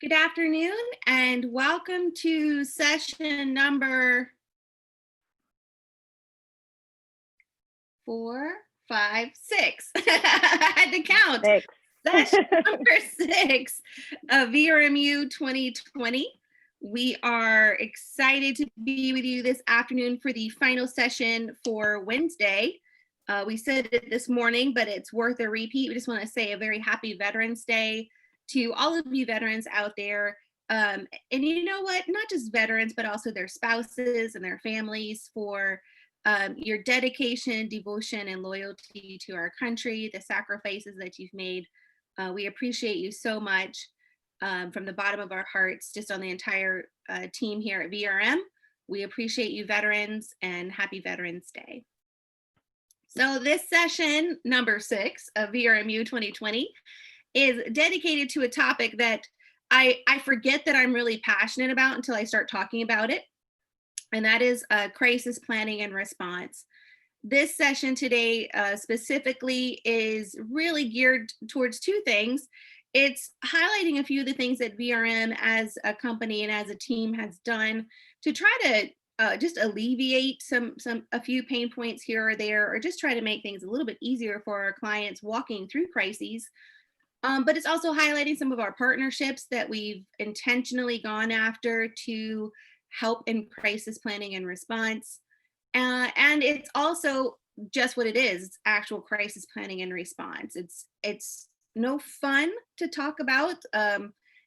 Good afternoon and welcome to session number 4, 5, 6. I had to count. 6. Session number 6 of VRMU 2020. We are excited to be with you this afternoon for the final session for Wednesday. We said it this morning, but it's worth a repeat. We just want to say a very happy Veterans Day to all of you veterans out there. And you know what, not just veterans, but also their spouses and their families for your dedication, devotion, and loyalty to our country, the sacrifices that you've made. We appreciate you so much from the bottom of our hearts, just on the entire team here at VRM. We appreciate you veterans and happy Veterans Day. So this session number 6 of VRMU 2020 is dedicated to a topic that I forget that I'm really passionate about until I start talking about it, and that is crisis planning and response. This session today specifically is really geared towards 2 things. It's highlighting a few of the things that VRM as a company and as a team has done to try to just alleviate a few pain points here or there, or just try to make things a little bit easier for our clients walking through crises. But it's also highlighting some of our partnerships that we've intentionally gone after to help in crisis planning and response. And it's also just what it is, actual crisis planning and response. It's no fun to talk about.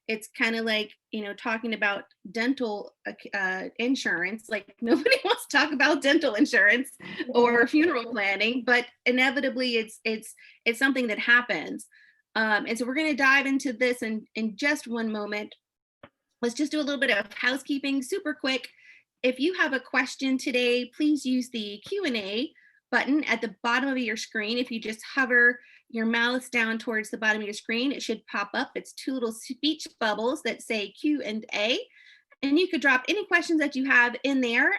It's kind of like, talking about dental insurance. Like nobody wants to talk about dental insurance or funeral planning, but inevitably it's something that happens. And so we're going to dive into this in just one moment. Let's just do a little bit of housekeeping super quick. If you have a question today, please use the Q&A button at the bottom of your screen. If you just hover your mouse down towards the bottom of your screen, it should pop up. It's 2 little speech bubbles that say Q&A, and you could drop any questions that you have in there.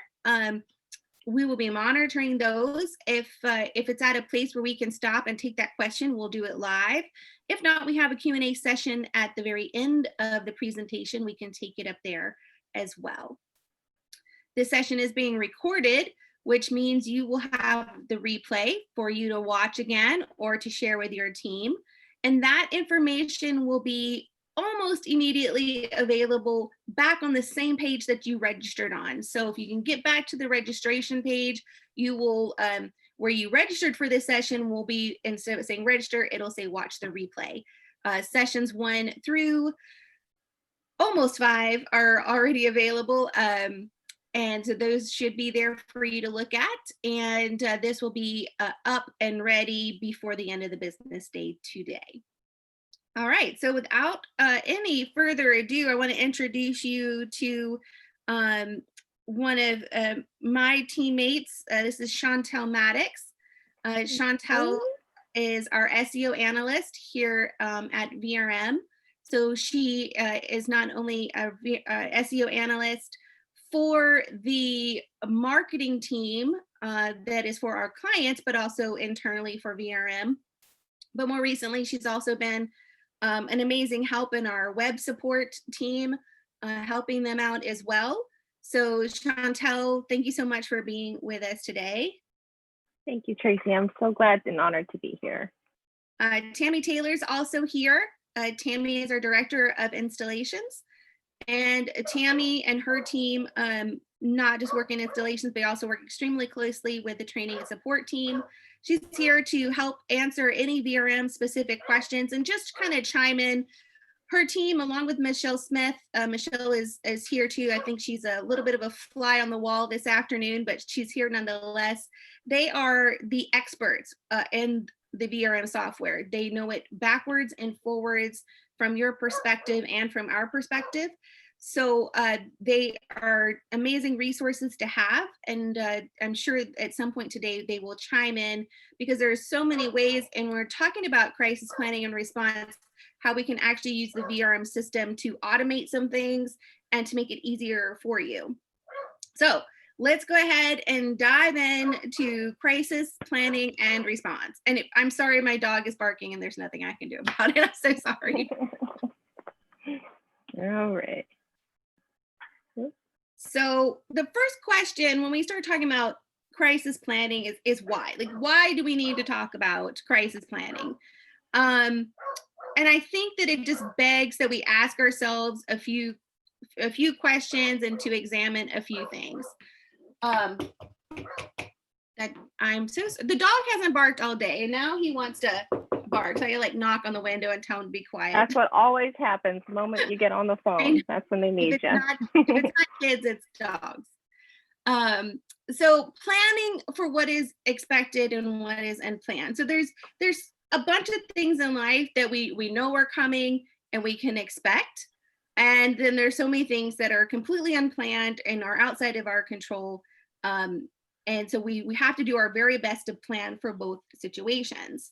We will be monitoring those. If it's at a place where we can stop and take that question, we'll do it live. If not, we have a Q&A session at the very end of the presentation. We can take it up there as well. This session is being recorded, which means you will have the replay for you to watch again or to share with your team. And that information will be almost immediately available back on the same page that you registered on. So if you can get back to the registration page, you will, where you registered for this session will be, instead of saying register, it'll say watch the replay. Sessions 1 through almost 5 are already available. And so those should be there for you to look at. And this will be up and ready before the end of the business day today. All right, so without any further ado, I want to introduce you to one of my teammates. This is Chantal Maddox. Chantal is our SEO analyst here at VRM. So she is not only a SEO analyst for the marketing team that is for our clients, but also internally for VRM. But more recently, she's also been an amazing help in our web support team, helping them out as well. So Chantal, thank you so much for being with us today. Thank you, Tracy. I'm so glad and honored to be here. Tammy Taylor's also here. Tammy is our Director of Installations. And Tammy and her team not just work in installations, but also work extremely closely with the training and support team. She's here to help answer any VRM specific questions and just kind of chime in. Her team, along with Michelle Smith, Michelle is here too. I think she's a little bit of a fly on the wall this afternoon, but she's here nonetheless. They are the experts in the VRM software. They know it backwards and forwards from your perspective and from our perspective. So they are amazing resources to have, and I'm sure at some point today they will chime in, because there's so many ways, and we're talking about crisis planning and response, how we can actually use the VRM system to automate some things and to make it easier for you. So let's go ahead and dive into crisis planning and response. And I'm sorry, my dog is barking and there's nothing I can do about it. I'm so sorry. All right. So the first question when we start talking about crisis planning is why? Like, why do we need to talk about crisis planning? And I think that it just begs that we ask ourselves a few questions and to examine a few things. That the dog hasn't barked all day and now he wants to bark. So I like knock on the window and tell him to be quiet. That's what always happens the moment you get on the phone. That's when they need you. If it's not kids, it's dogs. So planning for what is expected and what is unplanned. So there's a bunch of things in life that we know are coming and we can expect. And then there's so many things that are completely unplanned and are outside of our control. And so we have to do our very best to plan for both situations.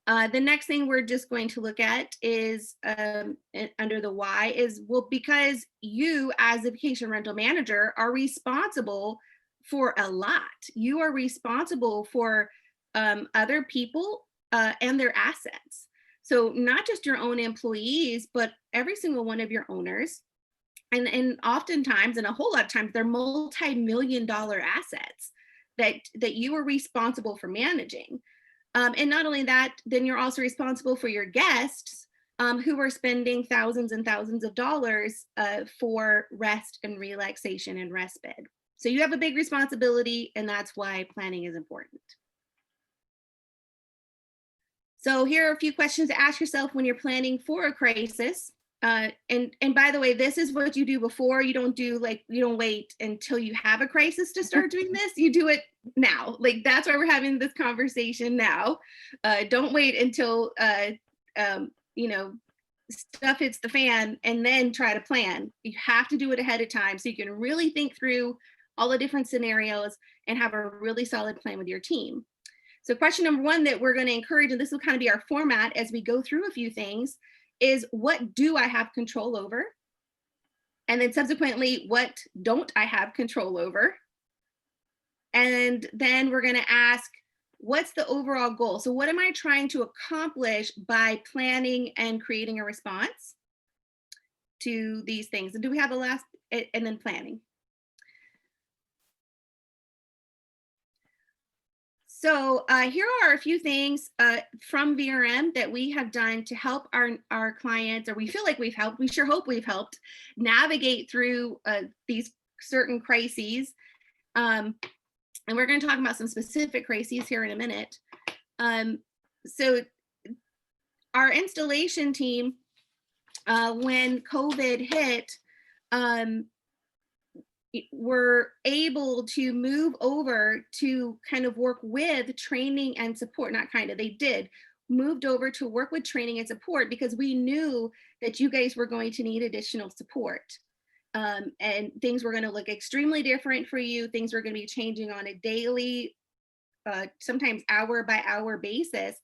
The next thing we're just going to look at is under the why is, well, because you as a vacation rental manager are responsible for a lot. You are responsible for other people and their assets. So not just your own employees, but every single one of your owners. And oftentimes, and a whole lot of times, they're multi-million-dollar assets that you are responsible for managing. And not only that, then you're also responsible for your guests who are spending thousands and thousands of dollars for rest and relaxation and respite. So you have a big responsibility, and that's why planning is important. So here are a few questions to ask yourself when you're planning for a crisis. And by the way, this is what you do before. You don't wait until you have a crisis to start doing this. You do it now. Like, that's why we're having this conversation now. Don't wait until stuff hits the fan and then try to plan. You have to do it ahead of time so you can really think through all the different scenarios and have a really solid plan with your team. So question number one that we're going to encourage, and this will kind of be our format as we go through a few things, is what do I have control over? And then subsequently, what don't I have control over? And then we're going to ask, what's the overall goal? So what am I trying to accomplish by planning and creating a response to these things? And do we have a last, and then planning? So here are a few things from VRM that we have done to help our clients, or we feel like we've helped, we sure hope we've helped navigate through these certain crises. And we're going to talk about some specific crises here in a minute. So our installation team, when COVID hit, were able to move over to kind of work with training and support, they did moved over to work with training and support because we knew that you guys were going to need additional support. And things were going to look extremely different for you. Things were going to be changing on a daily, sometimes hour by hour basis.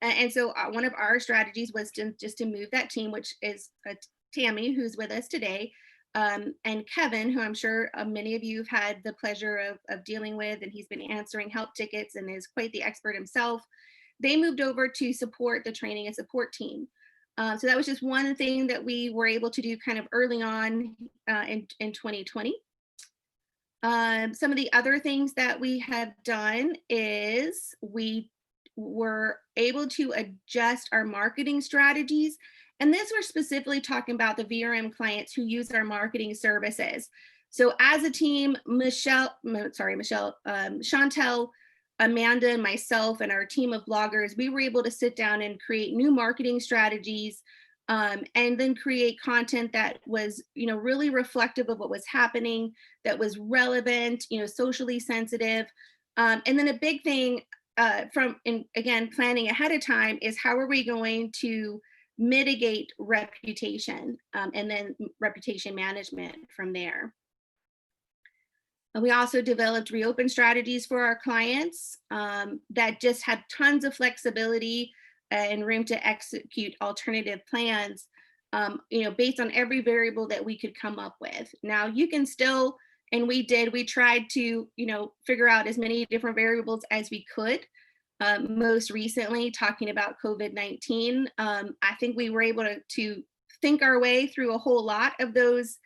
And so one of our strategies was just to move that team, which is Tammy, who's with us today, and Kevin, who I'm sure many of you have had the pleasure of dealing with, and he's been answering help tickets and is quite the expert himself. They moved over to support the training and support team. So that was just one thing that we were able to do kind of early on in 2020. Some of the other things that we have done is we were able to adjust our marketing strategies. And this, we're specifically talking about the VRM clients who use our marketing services. So as a team, Chantal, Amanda, and myself, and our team of bloggers, we were able to sit down and create new marketing strategies, and then create content that was, really reflective of what was happening, that was relevant, socially sensitive. And then a big thing again, planning ahead of time is how are we going to mitigate reputation, and then reputation management from there. We also developed reopen strategies for our clients that just had tons of flexibility and room to execute alternative plans, based on every variable that we could come up with. Now you can still, and we tried to, figure out as many different variables as we could. Most recently, talking about COVID-19, I think we were able to think our way through a whole lot of those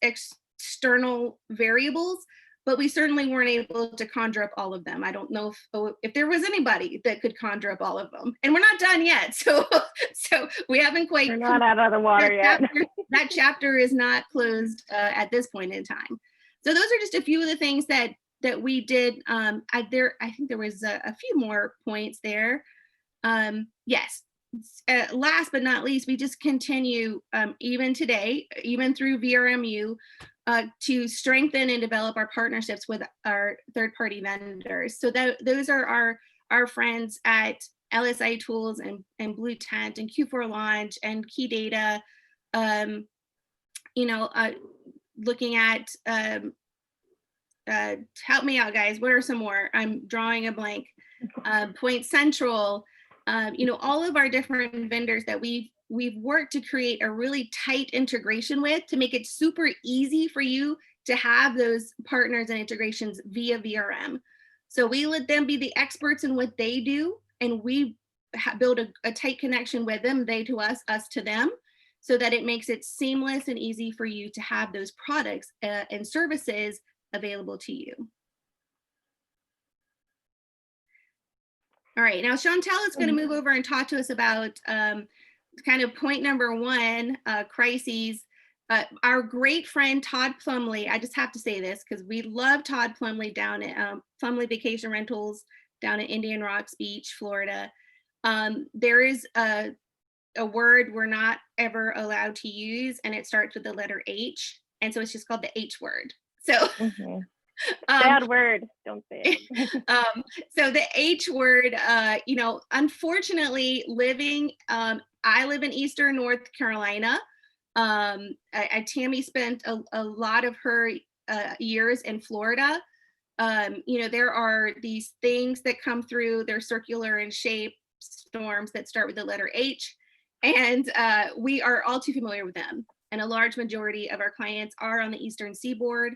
external variables, but we certainly weren't able to conjure up all of them. I don't know if there was anybody that could conjure up all of them, and we're not done yet. So we haven't quite. We're not out of the water yet. That chapter is not closed at this point in time. So those are just a few of the things that we did. I think there was a few more points there. Yes. Last but not least, we just continue even today, even through VRMU, to strengthen and develop our partnerships with our third-party vendors. So those are our friends at LSI Tools and Blue Tent and Q4 Launch and Key Data. Looking at help me out, guys. What are some more? I'm drawing a blank. Point Central. All of our different vendors that we've worked to create a really tight integration with, to make it super easy for you to have those partners and integrations via VRM. So we let them be the experts in what they do, and we build a tight connection with them, they to us, us to them, so that it makes it seamless and easy for you to have those products and services available to you. All right, now Chantal is going to move over and talk to us about kind of point number one, crises. Our great friend Todd Plumley, I just have to say this because we love Todd Plumley down at Plumley Vacation Rentals down at Indian Rocks Beach, Florida. There is a word we're not ever allowed to use, and it starts with the letter H, and so it's just called the H word. So bad word, don't say it. So the H word, unfortunately, I live in Eastern North Carolina. Tammy spent a lot of her years in Florida. There are these things that come through, they're circular in shape, storms that start with the letter H, and we are all too familiar with them. And a large majority of our clients are on the Eastern Seaboard.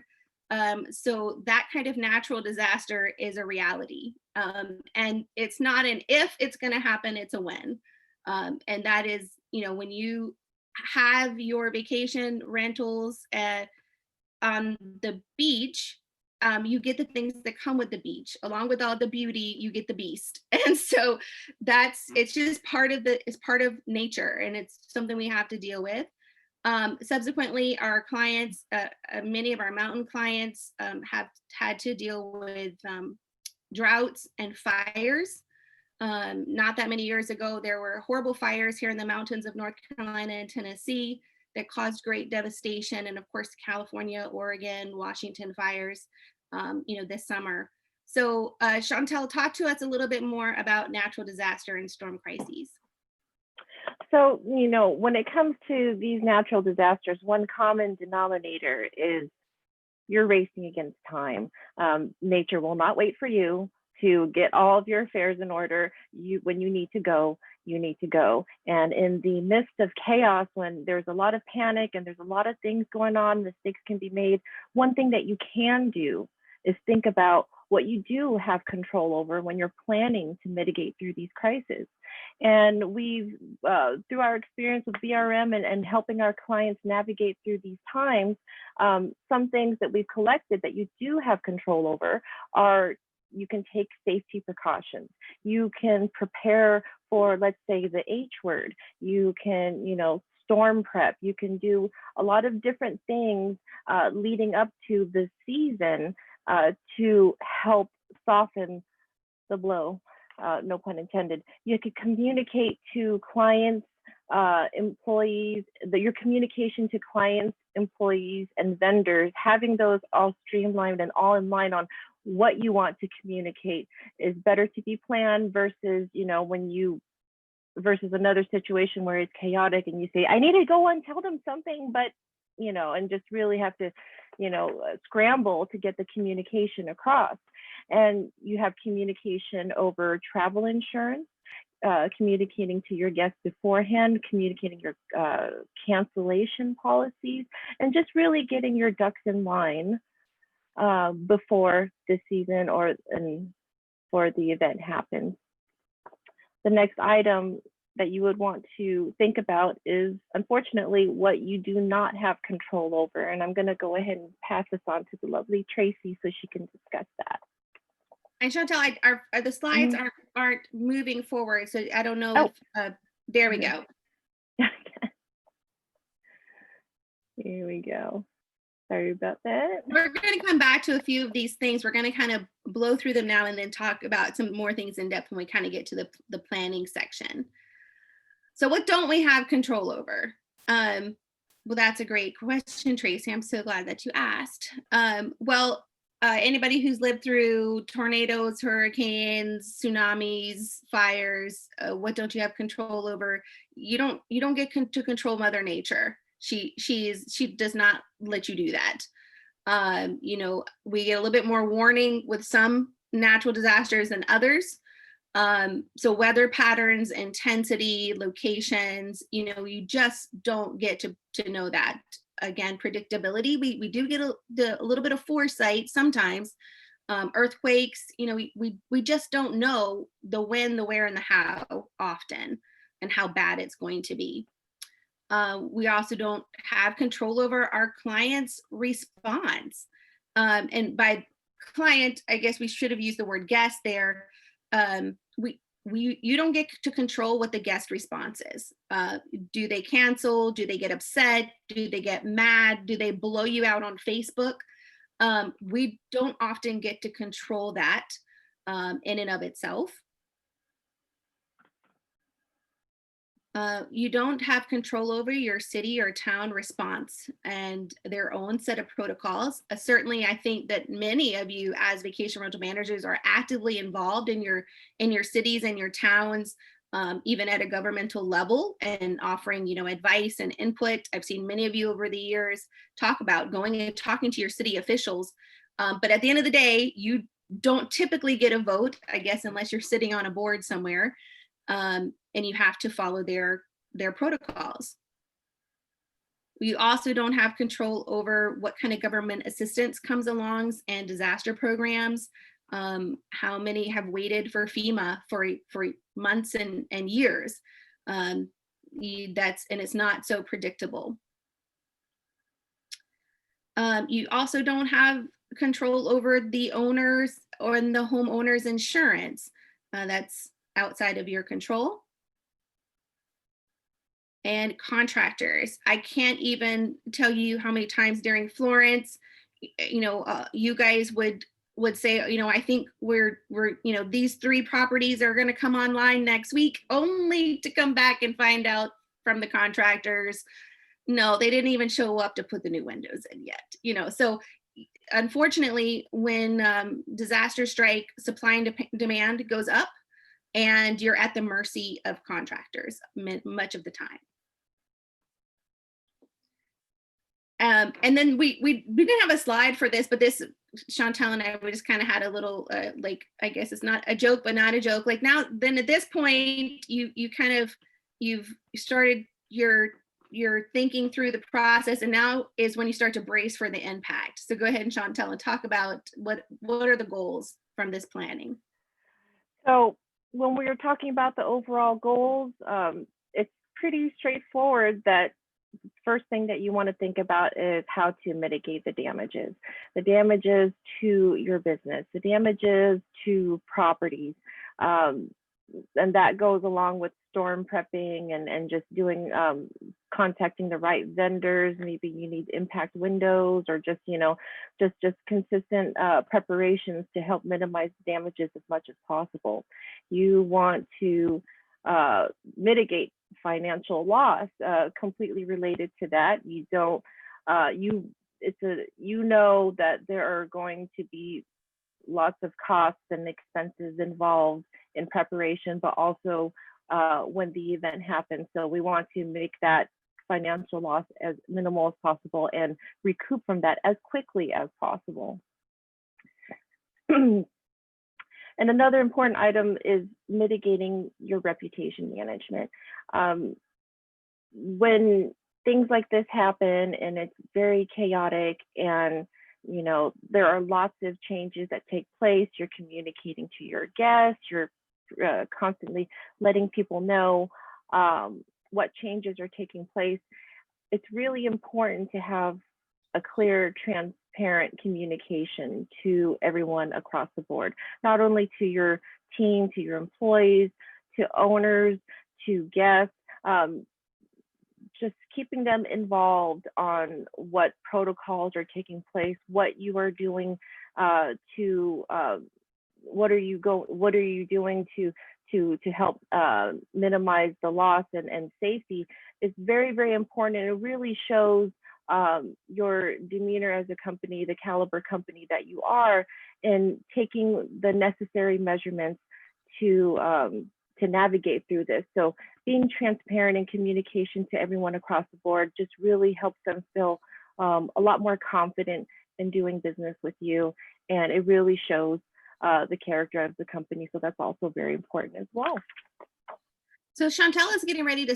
So that kind of natural disaster is a reality. And it's not an if it's going to happen, it's a when. And that is, when you have your vacation rentals on the beach, you get the things that come with the beach. Along with all the beauty, you get the beast. And so it's just it's part of nature, and it's something we have to deal with. Subsequently, our clients, many of our mountain clients have had to deal with droughts and fires. Not that many years ago, there were horrible fires here in the mountains of North Carolina and Tennessee that caused great devastation. And of course, California, Oregon, Washington fires, this summer. So Chantal, talk to us a little bit more about natural disaster and storm crises. So, when it comes to these natural disasters, one common denominator is you're racing against time. Nature will not wait for you to get all of your affairs in order. When you need to go, you need to go. And in the midst of chaos, when there's a lot of panic and there's a lot of things going on, mistakes can be made. One thing that you can do is think about what you do have control over when you're planning to mitigate through these crises. And we've, through our experience with VRM and helping our clients navigate through these times, some things that we've collected that you do have control over are, you can take safety precautions. You can prepare for, let's say, the H word. You can, storm prep. You can do a lot of different things leading up to the season to help soften the blow, no pun intended. You can communicate to clients, employees, your communication to clients, employees, and vendors, having those all streamlined and all in line on what you want to communicate is better to be planned versus, versus another situation where it's chaotic and you say, I need to go and tell them something, but, and just really have to, scramble to get the communication across. And you have communication over travel insurance, communicating to your guests beforehand, communicating your cancellation policies, and just really getting your ducks in line before the season or the event happens. The next item that you would want to think about is, unfortunately, what you do not have control over. And I'm going to go ahead and pass this on to the lovely Tracy so she can discuss that. And Chantal, the slides aren't moving forward, so I don't know if there we go. Here we go. Sorry about that. We're going to come back to a few of these things. We're going to kind of blow through them now and then talk about some more things in depth when we kind of get to the planning section. So what don't we have control over? Well, that's a great question, Tracy. I'm so glad that you asked. Anybody who's lived through tornadoes, hurricanes, tsunamis, fires, what don't you have control over? You don't get to control Mother Nature. She does not let you do that. We get a little bit more warning with some natural disasters than others. So weather patterns, intensity, locations, you just don't get to know that. Again, predictability, we do get a little bit of foresight sometimes. Earthquakes, we just don't know the when, the where, and the how often, and how bad it's going to be. We also don't have control over our client's response. And by client, I guess we should have used the word guest there. You don't get to control what the guest response is. Do they cancel? Do they get upset? Do they get mad? Do they blow you out on Facebook? We don't often get to control that in and of itself. You don't have control over your city or town response and their own set of protocols. Certainly, I think that many of you as vacation rental managers are actively involved in your cities and your towns, even at a governmental level, and offering, advice and input. I've seen many of you over the years talk about going and talking to your city officials. But at the end of the day, you don't typically get a vote, I guess, unless you're sitting on a board somewhere. And you have to follow their protocols. You also don't have control over what kind of government assistance comes along and disaster programs. How many have waited for FEMA for months and years? And it's not so predictable. You also don't have control over the owners or the homeowner's insurance. That's outside of your control. And contractors. I can't even tell you how many times during Florence, you guys would say, I think we're these 3 properties are going to come online next week, only to come back and find out from the contractors, no, they didn't even show up to put the new windows in yet. So unfortunately, when disaster strike, supply and demand goes up, and you're at the mercy of contractors much of the time. And then we didn't have a slide for this, but this, Chantal and I, we just kind of had a little, I guess it's not a joke, but not a joke. Like now, then at this point, you've started your thinking through the process, and now is when you start to brace for the impact. So go ahead and Chantal and talk about what are the goals from this planning. So when we were talking about the overall goals, it's pretty straightforward that first thing that you want to think about is how to mitigate the damages to your business, the damages to properties. And that goes along with storm prepping and just doing, contacting the right vendors. Maybe you need impact windows, or just consistent preparations to help minimize damages as much as possible. You want to mitigate financial loss completely related to that. You don't, that there are going to be lots of costs and expenses involved in preparation, but also when the event happens. So we want to make that financial loss as minimal as possible and recoup from that as quickly as possible. And another important item is mitigating your reputation management. When things like this happen and it's very chaotic, and there are lots of changes that take place, you're communicating to your guests, you're constantly letting people know what changes are taking place. It's really important to have a clear, transparent communication to everyone across the board, not only to your team, to your employees, to owners, to guests, just keeping them involved on what protocols are taking place, what you are doing what are you doing to help minimize the loss and safety is very, very important. And it really shows your demeanor as a company, the caliber company that you are, in taking the necessary measurements to navigate through this. So being transparent in communication to everyone across the board just really helps them feel a lot more confident in doing business with you. And it really shows the character of the company. So that's also very important as well. So Chantal is getting ready to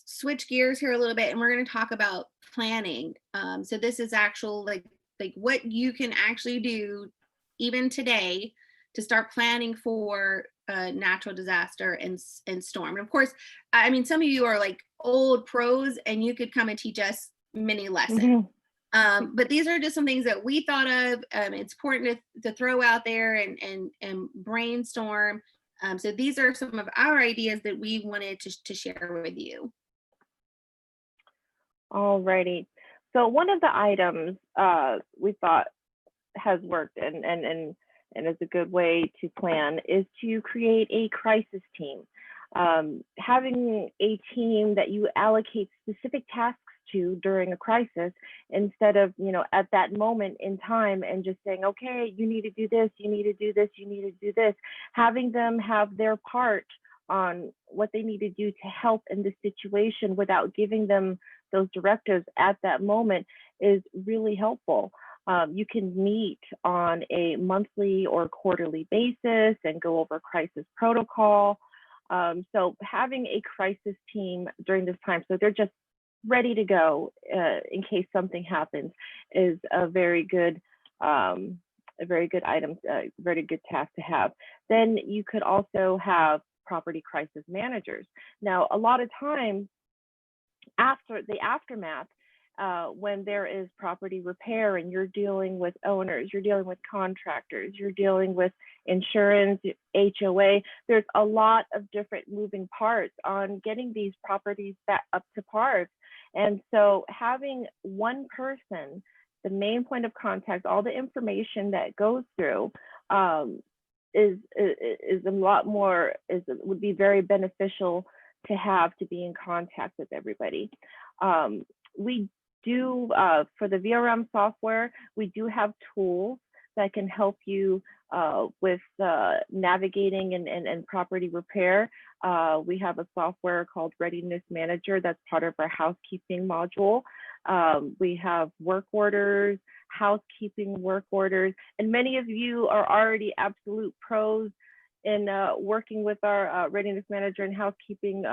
switch gears here a little bit, and we're going to talk about planning. So this is actual like what you can actually do even today to start planning for a natural disaster and storm. And of course, I mean, some of you are like old pros and you could come and teach us many lessons. But these are just some things that we thought of. It's important to throw out there and brainstorm. So these are some of our ideas that we wanted to share with you. Alrighty. So one of the items we thought has worked and is a good way to plan is to create a crisis team. Having a team that you allocate specific tasks to during a crisis, instead of, at that moment in time and just saying, okay, you need to do this, you need to do this, you need to do this, having them have their part on what they need to do to help in this situation without giving them those directives at that moment is really helpful. You can meet on a monthly or quarterly basis and go over crisis protocol. So having a crisis team during this time, so they're just ready to go in case something happens, is a very good item, a very good task to have. Then you could also have property crisis managers. Now, a lot of times after the aftermath, when there is property repair and you're dealing with owners, you're dealing with contractors, you're dealing with insurance, HOA, there's a lot of different moving parts on getting these properties back up to par. And so having one person, the main point of contact, all the information that goes through is a lot more, would be very beneficial to have, to be in contact with everybody. We do, for the VRM software, we do have tools that can help you with navigating and property repair. We have a software called Readiness Manager that's part of our housekeeping module. We have work orders, housekeeping work orders, and many of you are already absolute pros in working with our Readiness Manager and housekeeping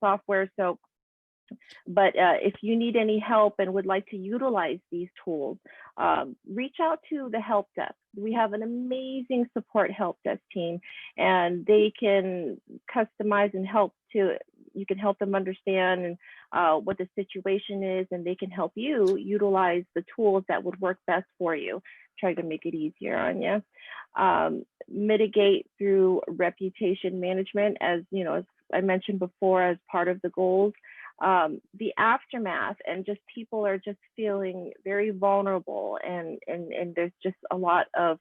software. So, but if you need any help and would like to utilize these tools, reach out to the help desk. We have an amazing support help desk team, and they can customize and help to, you can help them understand what the situation is, and they can help you utilize the tools that would work best for you, try to make it easier on you. Mitigate through reputation management, as as I mentioned before, as part of the goals. The aftermath, and just people are just feeling very vulnerable, and there's just a lot of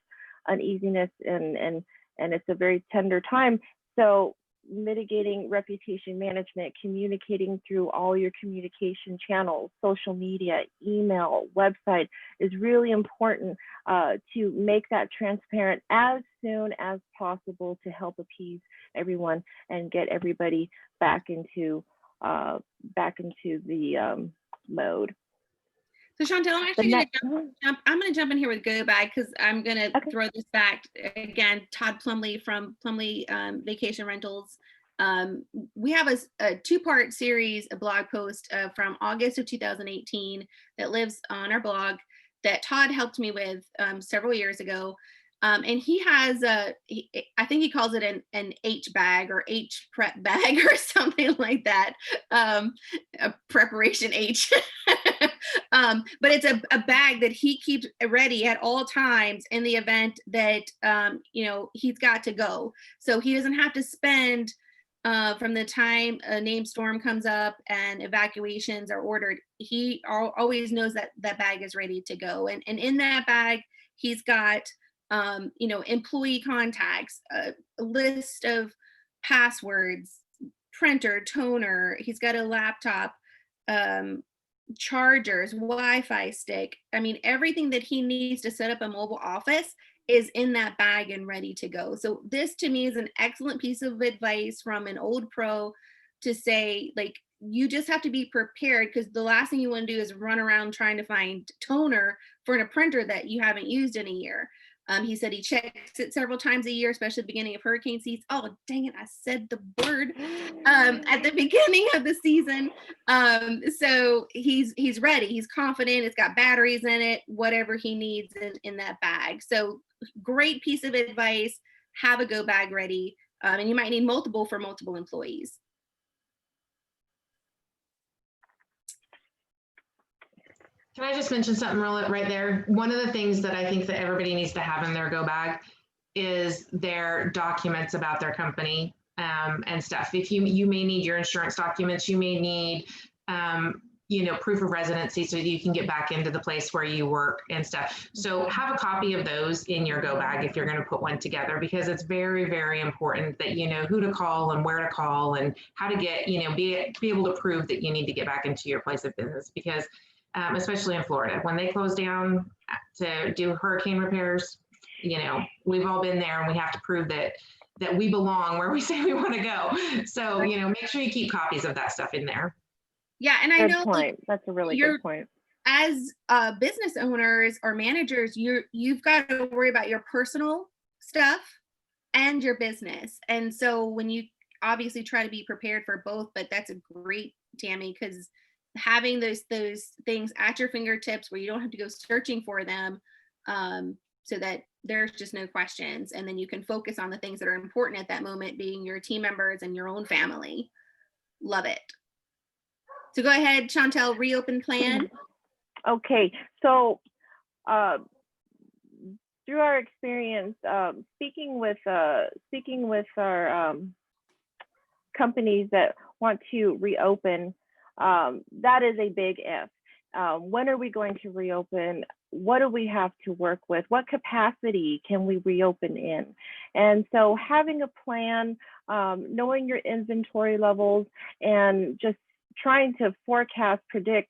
uneasiness, and it's a very tender time. So mitigating reputation management, communicating through all your communication channels, social media, email, website, is really important to make that transparent as soon as possible to help appease everyone and get everybody back into the mode. So Chantal, I'm actually going to jump in here with Go Bag, because I'm going to throw this back again. Todd Plumley from Plumley Vacation Rentals. We have a two-part series, a blog post from August of 2018 that lives on our blog that Todd helped me with several years ago. And he has I think he calls it an H bag or H prep bag or something like that. A preparation H. But it's a bag that he keeps ready at all times in the event that, he's got to go. So he doesn't have to spend from the time a named storm comes up and evacuations are ordered. He always knows that that bag is ready to go. And in that bag, he's got employee contacts, a list of passwords, printer, toner. He's got a laptop, chargers, Wi-Fi stick. I mean, everything that he needs to set up a mobile office is in that bag and ready to go. So this to me is an excellent piece of advice from an old pro to say, like, you just have to be prepared, because the last thing you want to do is run around trying to find toner for a printer that you haven't used in a year. He said he checks it several times a year, especially at the beginning of hurricane season. Oh, dang it, I said the word at the beginning of the season. So he's ready. He's confident. It's got batteries in it, whatever he needs in that bag. So great piece of advice. Have a go bag ready. And you might need multiple for multiple employees. Can I just mention something right there? One of the things that I think that everybody needs to have in their go bag is their documents about their company and stuff. If you may need your insurance documents, you may need proof of residency so that you can get back into the place where you work and stuff. So have a copy of those in your go bag if you're going to put one together, because it's very, very important that you know who to call and where to call and how to get, be able to prove that you need to get back into your place of business, because especially in Florida, when they close down to do hurricane repairs, we've all been there and we have to prove that we belong where we say we want to go. So, make sure you keep copies of that stuff in there. Yeah. And I know that's a really good point. As business owners or managers, you've got to worry about your personal stuff and your business. And so when you obviously try to be prepared for both, but that's a great, Tammy, because having those things at your fingertips where you don't have to go searching for them, so that there's just no questions, and then you can focus on the things that are important at that moment, being your team members and your own family. Love it. So go ahead, Chantal, reopen plan. Okay, so through our experience speaking with our companies that want to reopen, that is a big if. When are we going to reopen? What do we have to work with? What capacity can we reopen in? And so having a plan, knowing your inventory levels, and just trying to forecast, predict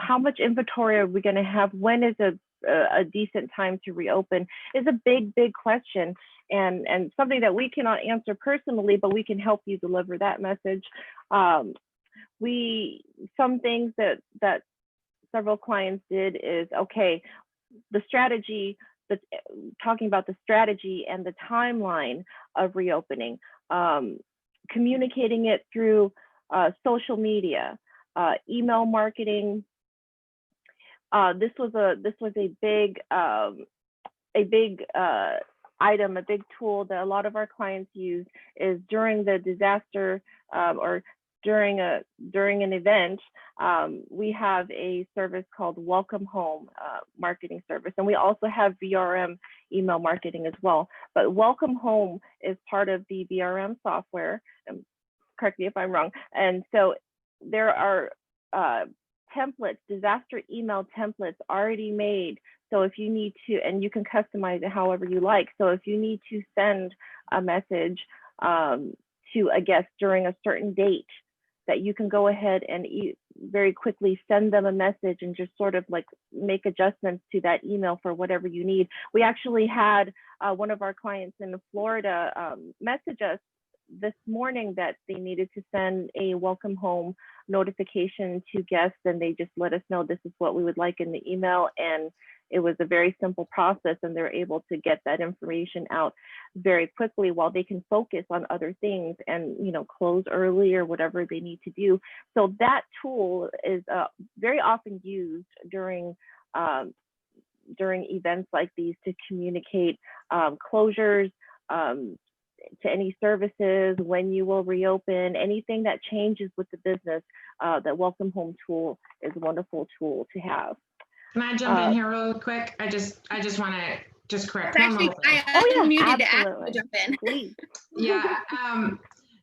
how much inventory are we going to have, when is a decent time to reopen, is a big question, and something that we cannot answer personally, but we can help you deliver that message. Some things that several clients did is, okay, the strategy, talking about the strategy and the timeline of reopening, communicating it through social media, email marketing. This was a big item, a big tool that a lot of our clients use is during the disaster or during an event. We have a service called Welcome Home marketing service, and we also have VRM email marketing as well. But Welcome Home is part of the VRM software. Correct me if I'm wrong. And so there are templates, disaster email templates already made. So if you need to, and you can customize it however you like. So if you need to send a message to a guest during a certain date, that you can go ahead and very quickly send them a message and just sort of like make adjustments to that email for whatever you need. We actually had one of our clients in Florida message us this morning that they needed to send a welcome home notification to guests, and they just let us know this is what we would like in the email, and it was a very simple process, and they're able to get that information out very quickly while they can focus on other things and close early or whatever they need to do. So that tool is very often used during during events like these to communicate closures, to any services, when you will reopen, anything that changes with the business. That Welcome Home tool is a wonderful tool to have. Can I jump in here real quick? I just want to just correct one Actually, little thing. I unmuted to ask you absolutely. to jump in. Please. Yeah.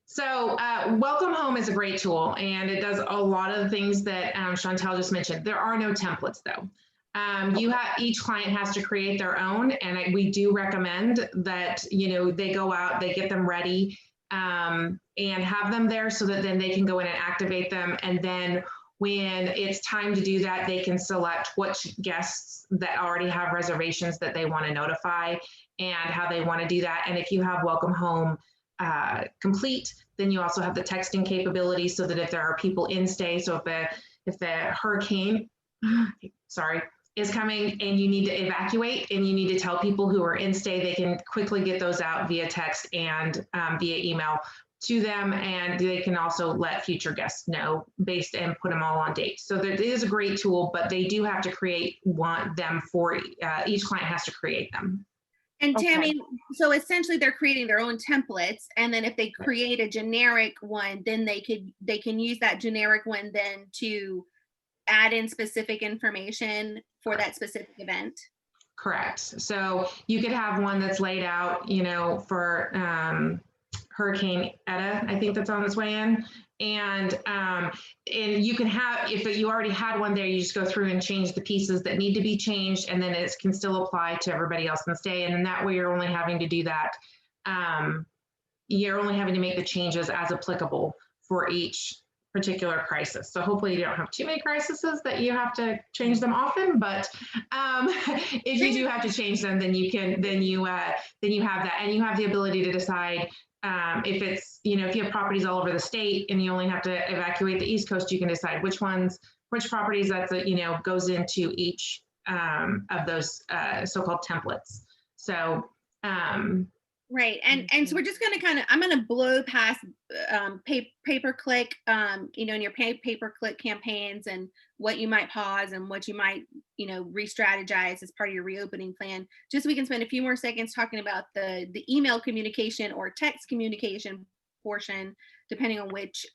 So Welcome Home is a great tool, and it does a lot of the things that Chantal just mentioned. There are no templates though. Each client has to create their own, and we do recommend that, they go out, they get them ready, and have them there so that then they can go in and activate them. And then when it's time to do that, they can select which guests that already have reservations that they want to notify and how they want to do that. And if you have Welcome Home complete, then you also have the texting capability so that if there are people in stay, so if the hurricane, is coming and you need to evacuate and you need to tell people who are in stay, they can quickly get those out via text and via email to them, and they can also let future guests know based and put them all on dates. So it is a great tool, but they do have to create them for each client has to create them. And Okay. Tammy, so essentially they're creating their own templates, and then if they create a generic one, then they can use that generic one then to add in specific information for that specific event. Correct. So you could have one that's laid out, for Hurricane Eta, I think that's on its way in. And you can have, if you already had one there, you just go through and change the pieces that need to be changed, and then it can still apply to everybody else in stay. And then that way you're only having to do that. You're only having to make the changes as applicable for each particular crisis. So hopefully you don't have too many crises that you have to change them often, but if you do have to change them, then you have that, and you have the ability to decide if it's, if you have properties all over the state and you only have to evacuate the East Coast, you can decide which properties goes into each of those so-called templates. So right, and so we're just gonna I'm gonna blow past pay-per-click, in your pay-per-click campaigns, and what you might pause and what you might re-strategize as part of your reopening plan. Just so we can spend a few more seconds talking about the email communication or text communication portion, depending on which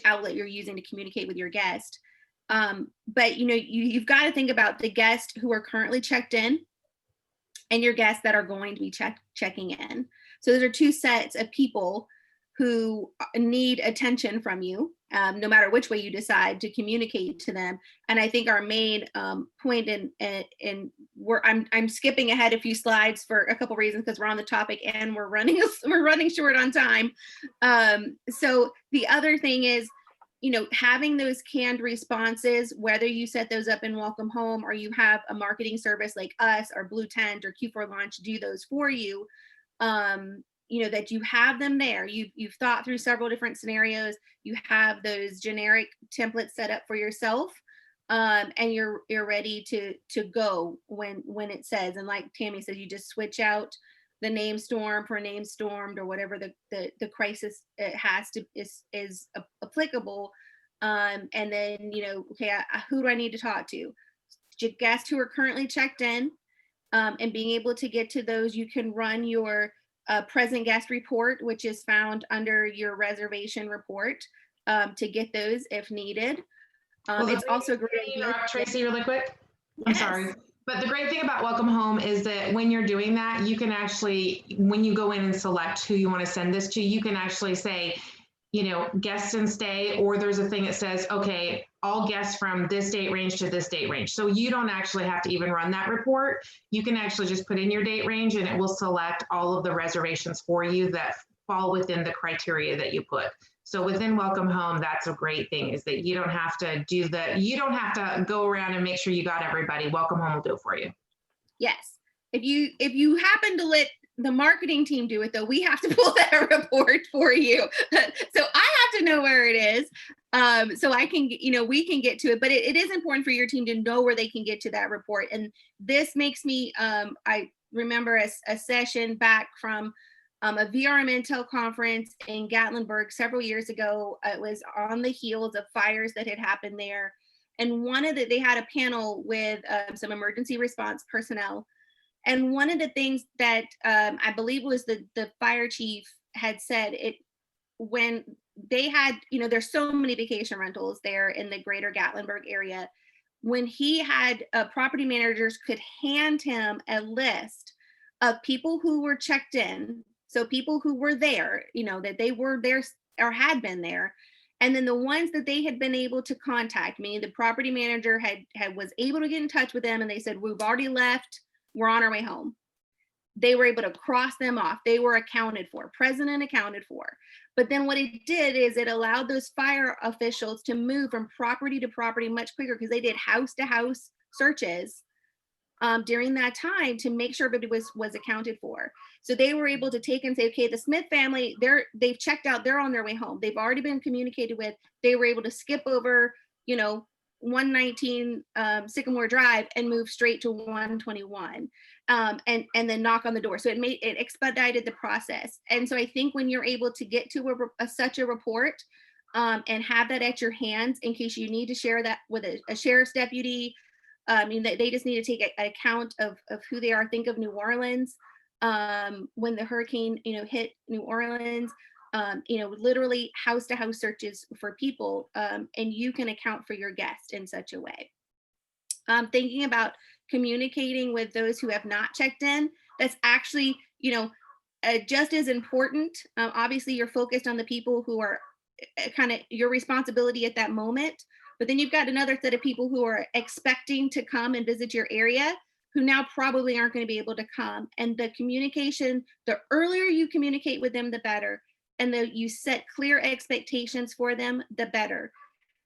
outlet you're using to communicate with your guest. But you've got to think about the guests who are currently checked in and your guests that are going to be checking in. So those are two sets of people who need attention from you, no matter which way you decide to communicate to them. And I think our main point I'm skipping ahead a few slides for a couple reasons, because we're on the topic and we're running short on time. So the other thing is, having those canned responses, whether you set those up in Welcome Home or you have a marketing service like us or Blue Tent or Q4 Launch do those for you, that you have them there. You've thought through several different scenarios. You have those generic templates set up for yourself, and you're ready to go when it says. And like Tammy said, you just switch out the name storm for name stormed, or whatever the crisis it has to is applicable. And then, okay, who do I need to talk to? Guests who are currently checked in, and being able to get to those, you can run your present guest report, which is found under your reservation report, to get those if needed. It's also great. Tracy, really quick. I'm sorry. But the great thing about Welcome Home is that when you're doing that, you can actually, when you go in and select who you want to send this to, you can actually say, guests and stay, or there's a thing that says, okay, all guests from this date range to this date range. So you don't actually have to even run that report. You can actually just put in your date range, and it will select all of the reservations for you that fall within the criteria that you put. So within Welcome Home, that's a great thing, is that you don't have to go around and make sure you got everybody. Welcome Home will do it for you. Yes. If you happen to let the marketing team do it, though, we have to pull that report for you. So I have to know where it is. So I can, we can get to it, but it is important for your team to know where they can get to that report. And this makes me, I remember a session back from a VRM Intel conference in Gatlinburg several years ago. It was on the heels of fires that had happened there. And they had a panel with some emergency response personnel. And one of the things that I believe was the fire chief had said, when they had, there's so many vacation rentals there in the greater Gatlinburg area. When he had property managers could hand him a list of people who were checked in. So people who were there, that they were there or had been there. And then the ones that they had been able to contact, meaning the property manager was able to get in touch with them and they said, we've already left, we're on our way home. They were able to cross them off. They were accounted for, present and accounted for. But then what it did is it allowed those fire officials to move from property to property much quicker, because they did house to house searches during that time to make sure everybody was accounted for. So they were able to take and say, okay, the Smith family, they've checked out, they're on their way home. They've already been communicated with. They were able to skip over, 119 Sycamore Drive and move straight to 121 and then knock on the door. So it expedited the process. And so I think when you're able to get to such a report and have that at your hands in case you need to share that with a sheriff's deputy, they just need to take an account of who they are. Think of New Orleans when the hurricane, hit New Orleans. Literally house to house searches for people, and you can account for your guest in such a way. Thinking about communicating with those who have not checked in, that's actually, just as important. Obviously, you're focused on the people who are kind of your responsibility at that moment, but then you've got another set of people who are expecting to come and visit your area, who now probably aren't going to be able to come. And the communication, the earlier you communicate with them, the better. And you set clear expectations for them, the better.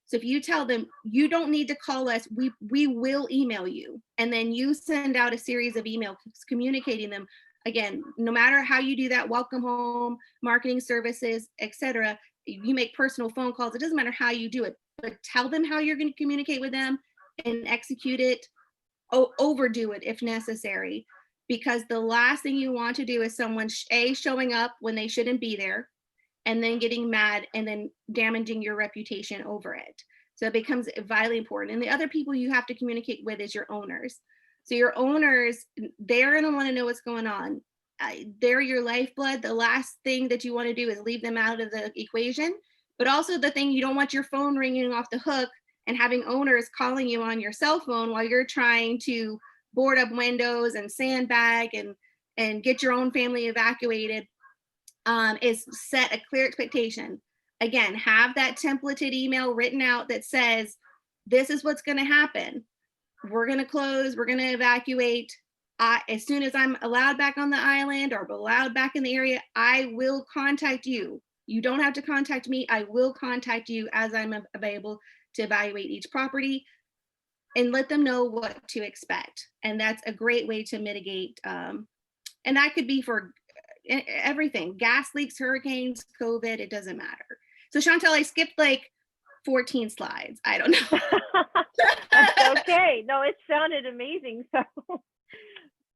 So if you tell them, you don't need to call us, we will email you. And then you send out a series of emails communicating them. Again, no matter how you do that, welcome home, marketing services, etc. You make personal phone calls. It doesn't matter how you do it, but tell them how you're going to communicate with them and execute it. Overdo it if necessary, because the last thing you want to do is someone showing up when they shouldn't be there, and then getting mad and then damaging your reputation over it. So it becomes vitally important. And the other people you have to communicate with is your owners. So your owners, they're going to want to know what's going on. They're your lifeblood. The last thing that you want to do is leave them out of the equation, but also the thing, you don't want your phone ringing off the hook and having owners calling you on your cell phone while you're trying to board up windows and sandbag and get your own family evacuated. Is set a clear expectation. Again, have that templated email written out that says, this is what's going to happen. We're going to close, we're going to evacuate. As soon as I'm allowed back on the island or allowed back in the area, I will contact you. You don't have to contact me. I will contact you as I'm available to evaluate each property, and let them know what to expect. And that's a great way to mitigate. And that could be for everything, gas leaks, hurricanes, COVID, it doesn't matter. So Chantal, I skipped like 14 slides. I don't know. That's okay. No, it sounded amazing. So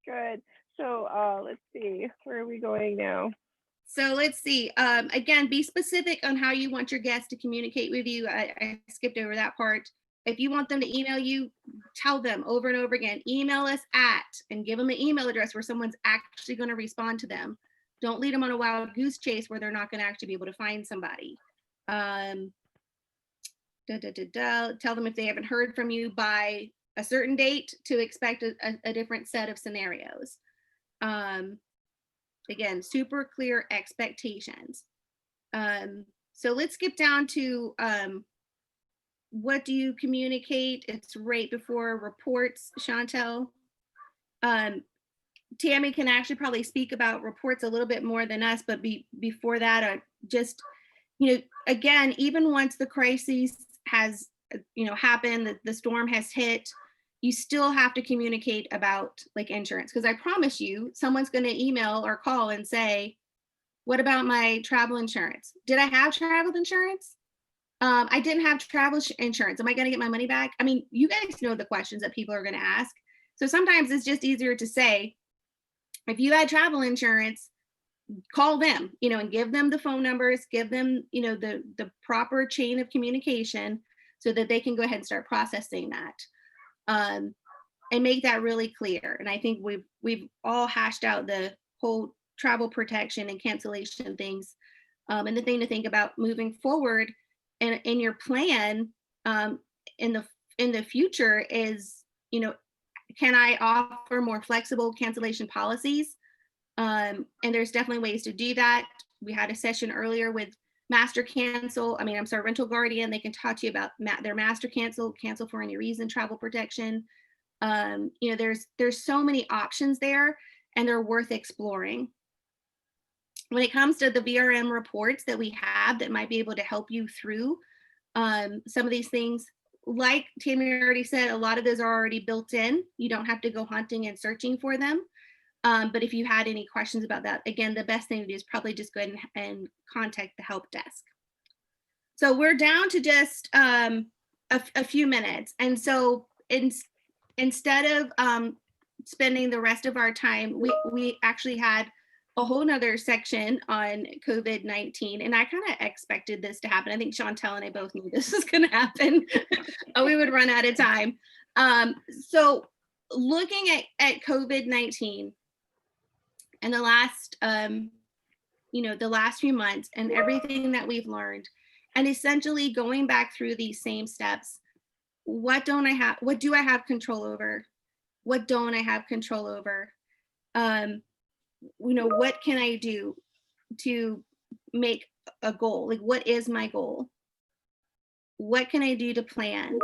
good. So let's see, where are we going now? So let's see. Again, be specific on how you want your guests to communicate with you. I skipped over that part. If you want them to email you, tell them over and over again, email us at, and give them an email address where someone's actually going to respond to them. Don't lead them on a wild goose chase where they're not going to actually be able to find somebody. Tell them if they haven't heard from you by a certain date to expect a different set of scenarios. Again, super clear expectations. So let's skip down to what do you communicate? It's right before reports, Chantal. Tammy can actually probably speak about reports a little bit more than us, but before that, just, again, even once the crisis has, happened, the storm has hit, you still have to communicate about like insurance. Because I promise you, someone's going to email or call and say, what about my travel insurance? Did I have travel insurance? I didn't have travel insurance. Am I going to get my money back? I mean, you guys know the questions that people are going to ask. So sometimes it's just easier to say, if you had travel insurance, call them, and give them the phone numbers, give them, the proper chain of communication so that they can go ahead and start processing that, and make that really clear. And I think we've all hashed out the whole travel protection and cancellation things. And the thing to think about moving forward and in your plan, in the future is, can I offer more flexible cancellation policies? And there's definitely ways to do that. We had a session earlier with Rental Guardian. They can talk to you about their master cancel for any reason, travel protection. There's so many options there, and they're worth exploring. When it comes to the VRM reports that we have that might be able to help you through some of these things, like Tammy already said, a lot of those are already built in. You don't have to go hunting and searching for them. But if you had any questions about that, again, the best thing to do is probably just go ahead and contact the help desk. So we're down to just a few minutes. And so instead of spending the rest of our time, we actually had a whole nother section on COVID-19. And I kind of expected this to happen. I think Chantal and I both knew this was going to happen. We would run out of time. So looking at COVID-19 and the last, the last few months and everything that we've learned, and essentially going back through these same steps, what do I have control over? What don't I have control over? What can I do to make a goal? Like, what is my goal? What can I do to plan?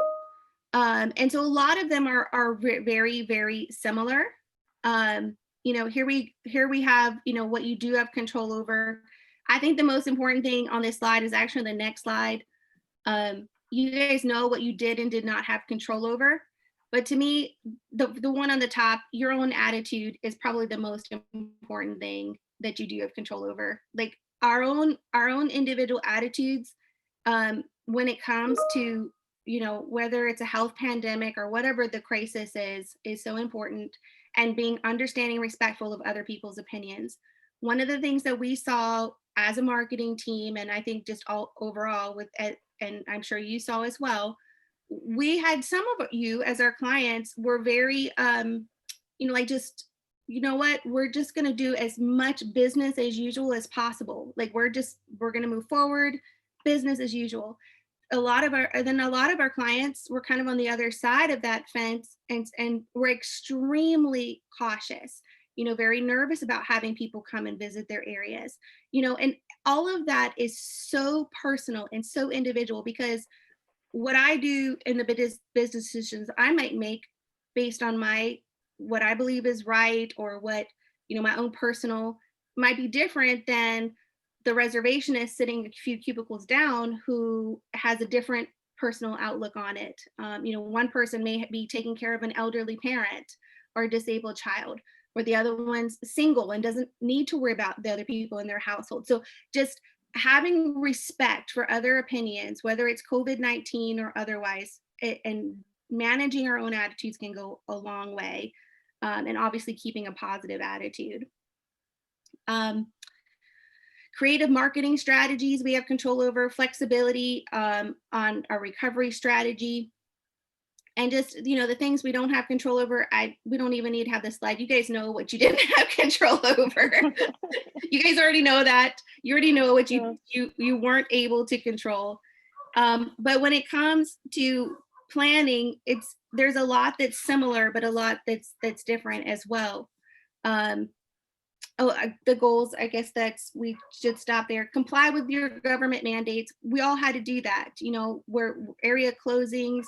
And so a lot of them are very, very similar. Here we have, what you do have control over. I think the most important thing on this slide is actually the next slide. You guys know what you did and did not have control over. But to me, the one on the top, your own attitude, is probably the most important thing that you do have control over. Like our own individual attitudes, when it comes to, whether it's a health pandemic or whatever the crisis is so important, and being understanding, respectful of other people's opinions. One of the things that we saw as a marketing team, and I think just all overall and I'm sure you saw as well, we had some of you as our clients were very, we're just going to do as much business as usual as possible. Like we're going to move forward, business as usual. A lot of our clients were kind of on the other side of that fence and were extremely cautious, very nervous about having people come and visit their areas, and all of that is so personal and so individual, because what I do in the business decisions I might make based on what I believe is right, or what, my own personal, might be different than the reservationist sitting a few cubicles down who has a different personal outlook on it. One person may be taking care of an elderly parent or a disabled child, or the other one's single and doesn't need to worry about the other people in their household. So just having respect for other opinions, whether it's COVID-19 or otherwise, and managing our own attitudes can go a long way, and obviously keeping a positive attitude. Creative marketing strategies we have control over, flexibility on our recovery strategy, and just, the things we don't have control over. We don't even need to have this slide. You guys know what you didn't have control over. You guys already know that. You already know what you weren't able to control. But when it comes to planning, there's a lot that's similar, but a lot that's different as well. The goals, I guess we should stop there. Comply with your government mandates. We all had to do that. Where area closings,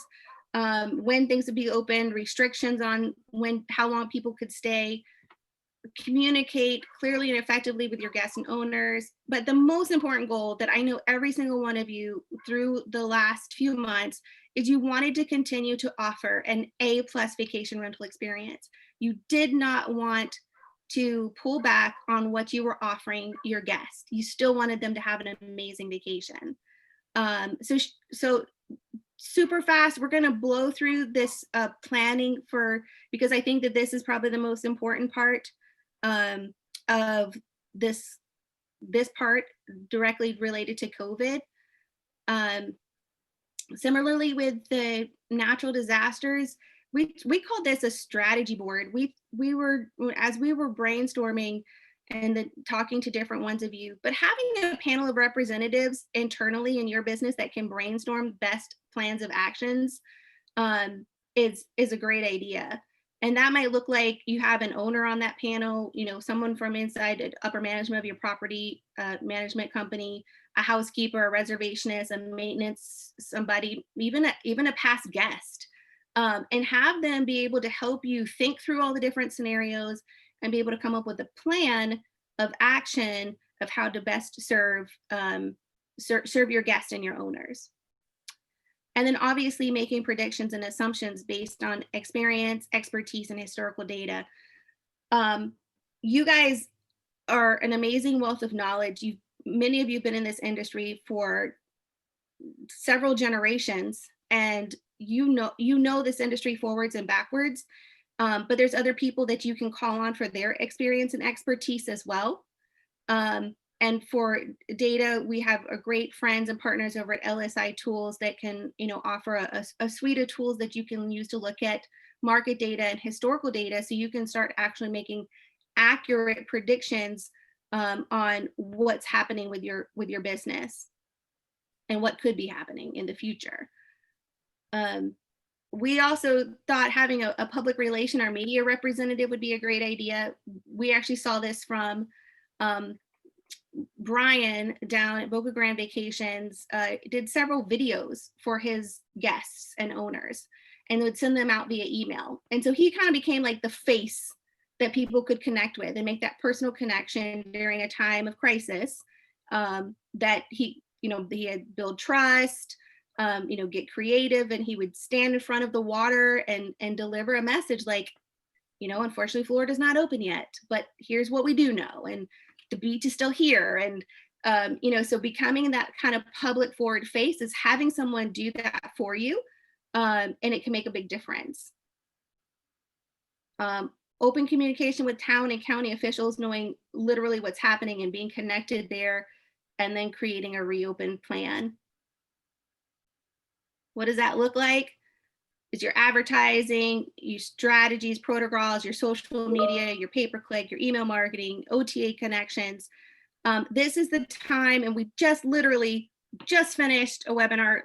when things would be open, restrictions on how long people could stay. Communicate clearly and effectively with your guests and owners. But the most important goal that I know every single one of you through the last few months is you wanted to continue to offer an A+ vacation rental experience. You did not want to pull back on what you were offering your guests. You still wanted them to have an amazing vacation. So super fast, we're going to blow through this planning because I think that this is probably the most important part of this part directly related to COVID. Similarly with the natural disasters, we call this a strategy board. We were, as we were brainstorming and talking to different ones of you, but having a panel of representatives internally in your business that can brainstorm best plans of actions is a great idea. And that might look like you have an owner on that panel, someone from inside the upper management of your property management company, a housekeeper, a reservationist, a maintenance, somebody, even a past guest, and have them be able to help you think through all the different scenarios and be able to come up with a plan of action of how to best serve your guests and your owners. And then obviously making predictions and assumptions based on experience, expertise, and historical data. You guys are an amazing wealth of knowledge. Many of you have been in this industry for several generations, and you know this industry forwards and backwards. But there's other people that you can call on for their experience and expertise as well. And for data, we have a great friends and partners over at LSI Tools that can, offer a suite of tools that you can use to look at market data and historical data, so you can start actually making accurate predictions on what's happening with your business and what could be happening in the future. We also thought having a public relation or media representative would be a great idea. We actually saw this from Brian down at Boca Grande Vacations, did several videos for his guests and owners and would send them out via email. And so he kind of became like the face that people could connect with and make that personal connection during a time of crisis, that he had build trust, get creative, and he would stand in front of the water and deliver a message like, unfortunately, Florida's not open yet, but here's what we do know. And the beach is still here. And, so becoming that kind of public forward face is having someone do that for you. And it can make a big difference. Open communication with town and county officials, knowing literally what's happening and being connected there, and then creating a reopen plan. What does that look like? Is your advertising, your strategies, protocols, your social media, your pay-per-click, your email marketing, OTA connections. This is the time, and we just finished a webinar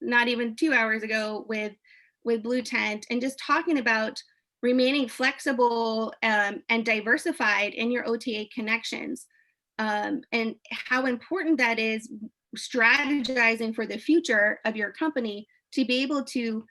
not even 2 hours ago with Blue Tent, and just talking about remaining flexible and diversified in your OTA connections, and how important that is, strategizing for the future of your company to be able to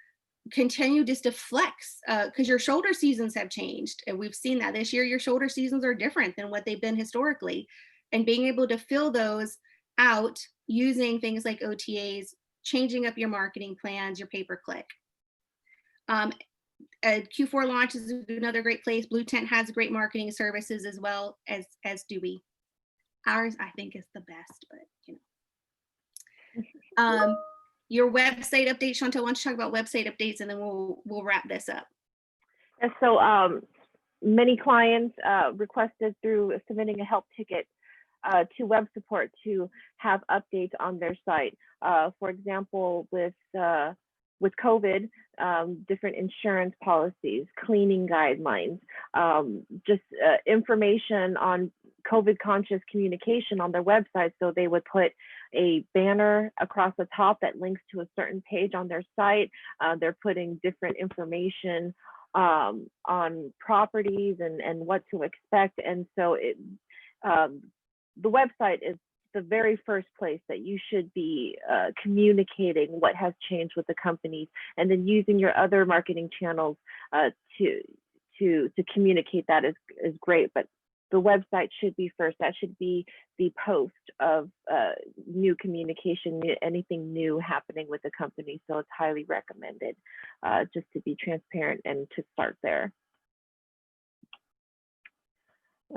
continue just to flex, because your shoulder seasons have changed. And we've seen that this year, your shoulder seasons are different than what they've been historically. And being able to fill those out using things like OTAs, changing up your marketing plans, your pay-per-click. Q4 launch is another great place. Blue Tent has great marketing services as well, as do we. Ours, I think, is the best, but your website update, Chantal, why don't you talk about website updates, and then we'll wrap this up. And so many clients requested through submitting a help ticket to web support to have updates on their site. For example, with COVID, different insurance policies, cleaning guidelines, just information on COVID conscious communication on their website. So they would put a banner across the top that links to a certain page on their site. They're putting different information on properties and what to expect. And so the website is the very first place that you should be communicating what has changed with the company, and then using your other marketing channels to communicate that is great. But the website should be first. That should be the post of new communication, anything new happening with the company. So it's highly recommended just to be transparent and to start there.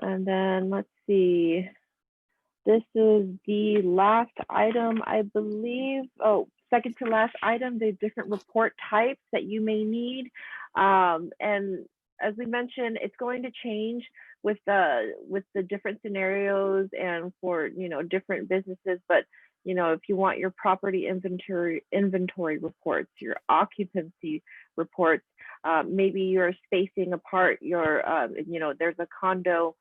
And then let's see. This is the last item, I believe. Oh, second to last item, the different report types that you may need. And as we mentioned, it's going to change with the different scenarios and for different businesses. But if you want your property inventory reports, your occupancy reports, maybe you're spacing apart your, there's a condo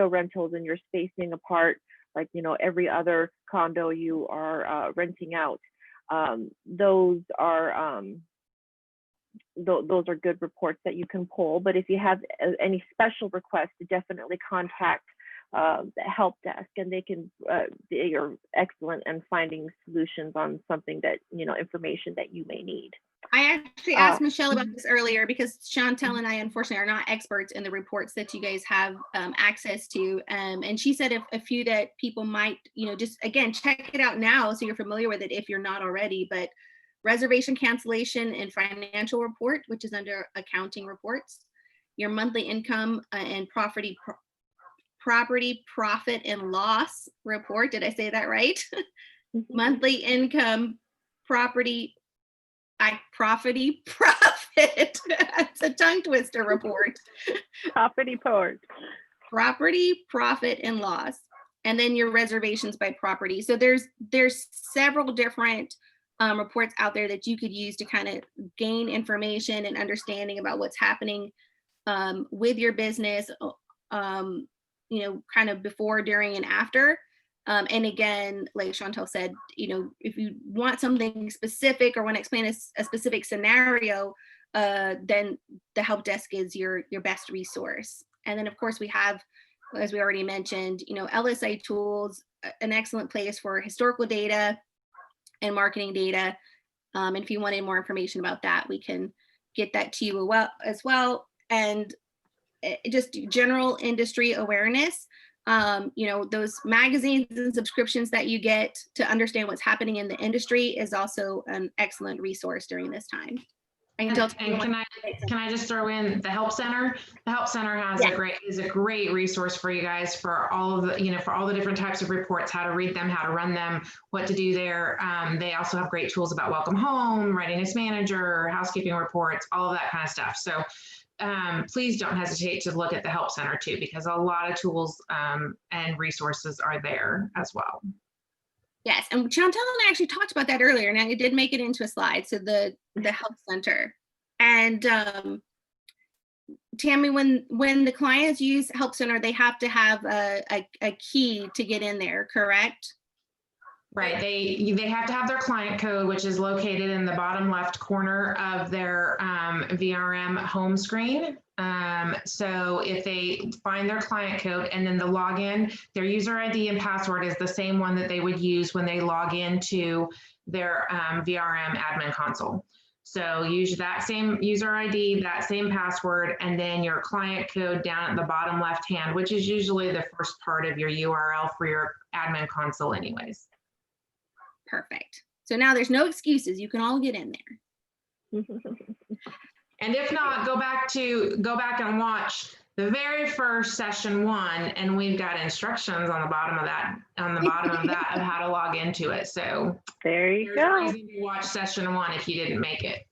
rentals and you're spacing apart, like, every other condo you are renting out. Those are good reports that you can pull. But if you have any special requests, definitely contact the help desk, and they are excellent in finding solutions on something that, information that you may need. I actually asked Michelle about this earlier because Chantal and I, unfortunately, are not experts in the reports that you guys have access to. And she said a few that people might, just, again, check it out now so you're familiar with it if you're not already. But reservation cancellation and financial report, which is under accounting reports, your monthly income and property profit and loss report. Did I say that right? Monthly income, profit. It's a tongue twister report. Property, profit, and loss. And then your reservations by property. So there's several different reports out there that you could use to kind of gain information and understanding about what's happening with your business, kind of before, during, and after. And again, like Chantal said, if you want something specific or want to explain a specific scenario, then the help desk is your best resource. And then, of course, we have, as we already mentioned, LSI tools, an excellent place for historical data and marketing data. And if you wanted more information about that, we can get that to you as well. And just general industry awareness. Those magazines and subscriptions that you get to understand what's happening in the industry is also an excellent resource during this time. And can I just throw in the Help Center? The Help Center is a great resource for you guys for all of the, for all the different types of reports, how to read them, how to run them, what to do there. They also have great tools about welcome home, readiness manager, housekeeping reports, all of that kind of stuff. So please don't hesitate to look at the Help Center too, because a lot of tools and resources are there as well. Yes, and Chantal and I actually talked about that earlier, and it did make it into a slide. So the Help Center, and Tammy, when the clients use Help Center, they have to have a key to get in there, correct? Right. They have to have their client code, which is located in the bottom left corner of their VRM home screen. So if they find their client code and then the login, their user ID and password is the same one that they would use when they log into their VRM admin console. So use that same user ID, that same password, and then your client code down at the bottom left hand, which is usually the first part of your URL for your admin console anyways. Perfect. So now there's no excuses. You can all get in there. And if not, go back and watch the very first session 1, and we've got instructions on the bottom of that of how to log into it. So there's go. A reason to watch session 1 if you didn't make it.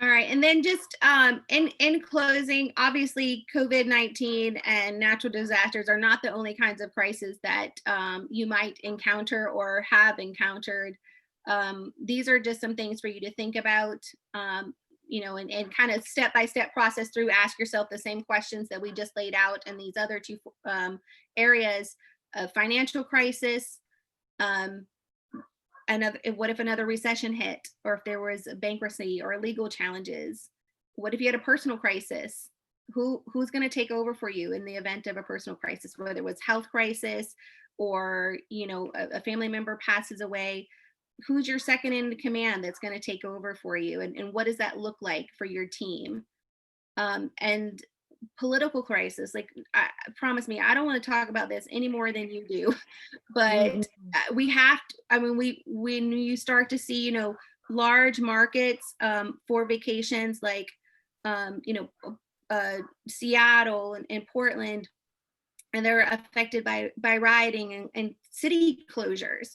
All right, and then just in closing, obviously COVID-19 and natural disasters are not the only kinds of crises that you might encounter or have encountered. These are just some things for you to think about, and kind of step-by-step process through. Ask yourself the same questions that we just laid out in these other two areas of financial crisis. What if another recession hit, or if there was a bankruptcy or legal challenges? What if you had a personal crisis? Who's going to take over for you in the event of a personal crisis, whether it was health crisis or a family member passes away? Who's your second in command that's going to take over for you, and what does that look like for your team? And political crisis, like, promise me, I don't want to talk about this any more than you do, but we have to. When you start to see large markets for vacations, like Seattle and Portland, and they're affected by rioting and city closures,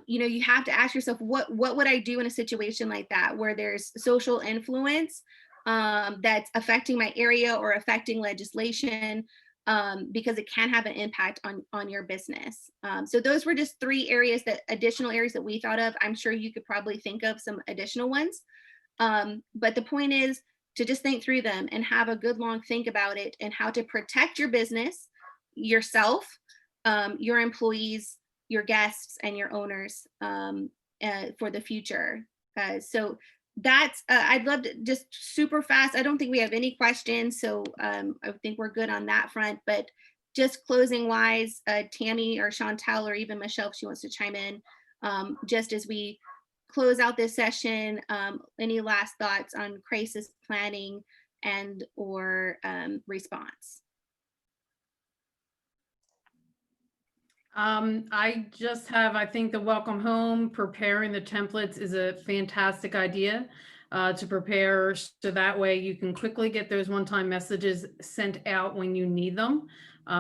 you have to ask yourself, what would I do in a situation like that, where there's social influence that's affecting my area or affecting legislation? because it can have an impact on your business. So those were just 3 areas, additional areas that we thought of. I'm sure you could probably think of some additional ones. But the point is to just think through them and have a good long think about it and how to protect your business, yourself, your employees, your guests, and your owners for the future. So that's I'd love to just super fast. I don't think we have any questions, so I think we're good on that front. But just closing wise, Tammy or Chantal or even Michelle, if she wants to chime in, just as we close out this session, any last thoughts on crisis planning and or response? I just have, I think the welcome home, preparing the templates is a fantastic idea to prepare, so that way you can quickly get those one-time messages sent out when you need them.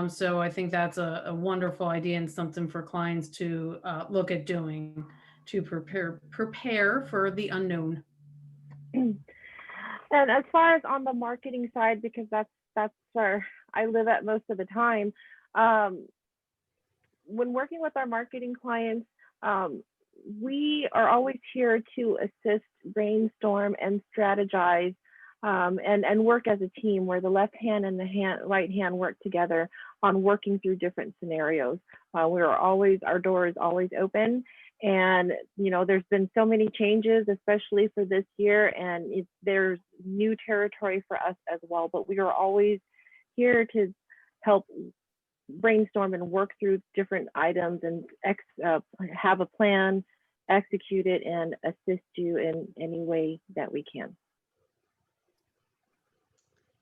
So I think that's a wonderful idea and something for clients to look at doing to prepare for the unknown. And as far as on the marketing side, because that's where I live at most of the time, when working with our marketing clients, we are always here to assist, brainstorm, and strategize, and work as a team where the left hand and the right hand work together on working through different scenarios. Our door is always open. And, there's been so many changes, especially for this year, and there's new territory for us as well. But we are always here to help brainstorm and work through different items and have a plan, execute it, and assist you in any way that we can.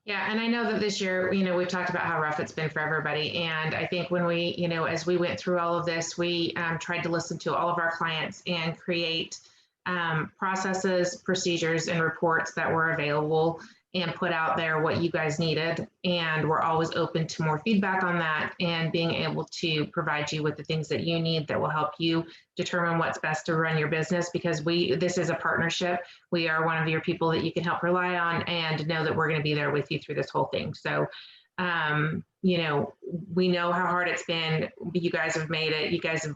Yeah, and I know that this year, we've talked about how rough it's been for everybody. And I think when we, as we went through all of this, we tried to listen to all of our clients and create processes, procedures, and reports that were available and put out there what you guys needed. And we're always open to more feedback on that and being able to provide you with the things that you need that will help you determine what's best to run your business, because this is a partnership. We are one of your people that you can help rely on and know that we're going to be there with you through this whole thing. So, we know how hard it's been. You guys have made it. You guys have,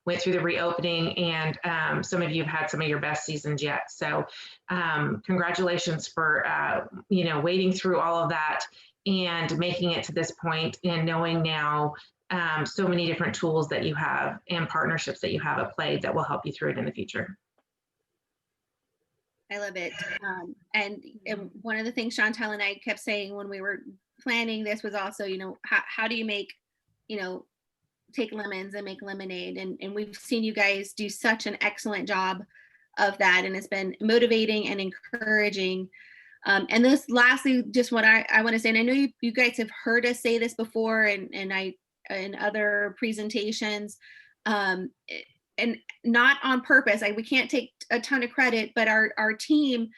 went through the reopening, and some of you have had some of your best seasons yet. So congratulations for, wading through all of that and making it to this point, and knowing now so many different tools that you have and partnerships that you have at play that will help you through it in the future. I love it. And one of the things Chantal and I kept saying when we were planning this was also, how do you make, take lemons and make lemonade? And we've seen you guys do such an excellent job of that. And it's been motivating and encouraging. And this lastly, just what I want to say, and I know you guys have heard us say this before and in other presentations, and not on purpose. We can't take a ton of credit, but our team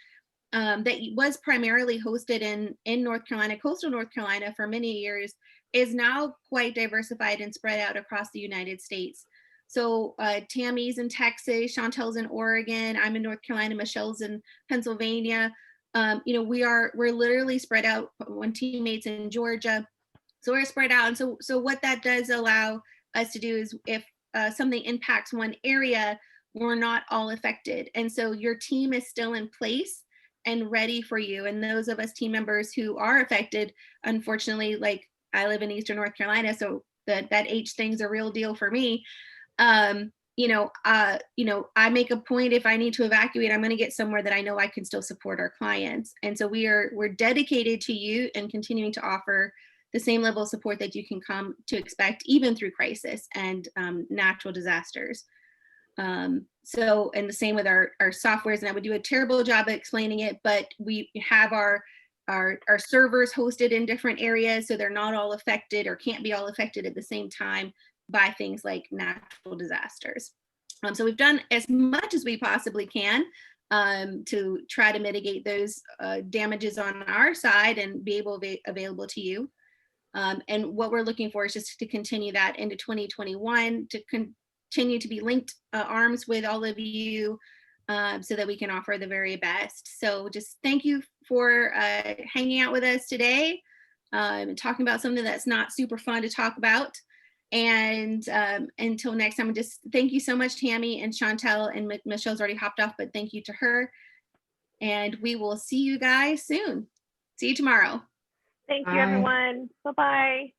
that was primarily hosted in North Carolina, coastal North Carolina for many years, is now quite diversified and spread out across the United States. So Tammy's in Texas, Chantal's in Oregon, I'm in North Carolina, Michelle's in Pennsylvania. We're literally spread out. One teammate's in Georgia, so we're spread out. And so what that does allow us to do is, if something impacts one area, we're not all affected. And so your team is still in place and ready for you. And those of us team members who are affected, unfortunately, like I live in Eastern North Carolina, so that H thing's a real deal for me. I make a point, if I need to evacuate, I'm going to get somewhere that I know I can still support our clients. And so we're dedicated to you and continuing to offer the same level of support that you can come to expect, even through crisis and natural disasters. And the same with our softwares, and I would do a terrible job at explaining it, but we have our servers hosted in different areas, so they're not all affected or can't be all affected at the same time by things like natural disasters. So we've done as much as we possibly can to try to mitigate those damages on our side and be available to you. And what we're looking for is just to continue that into 2021, to continue to be linked arms with all of you so that we can offer the very best. So just thank you for hanging out with us today and talking about something that's not super fun to talk about. And until next time, just thank you so much, Tammy and Chantal, and Michelle's already hopped off, but thank you to her. And we will see you guys soon. See you tomorrow. Thank you, Bye. everyone. Bye-bye.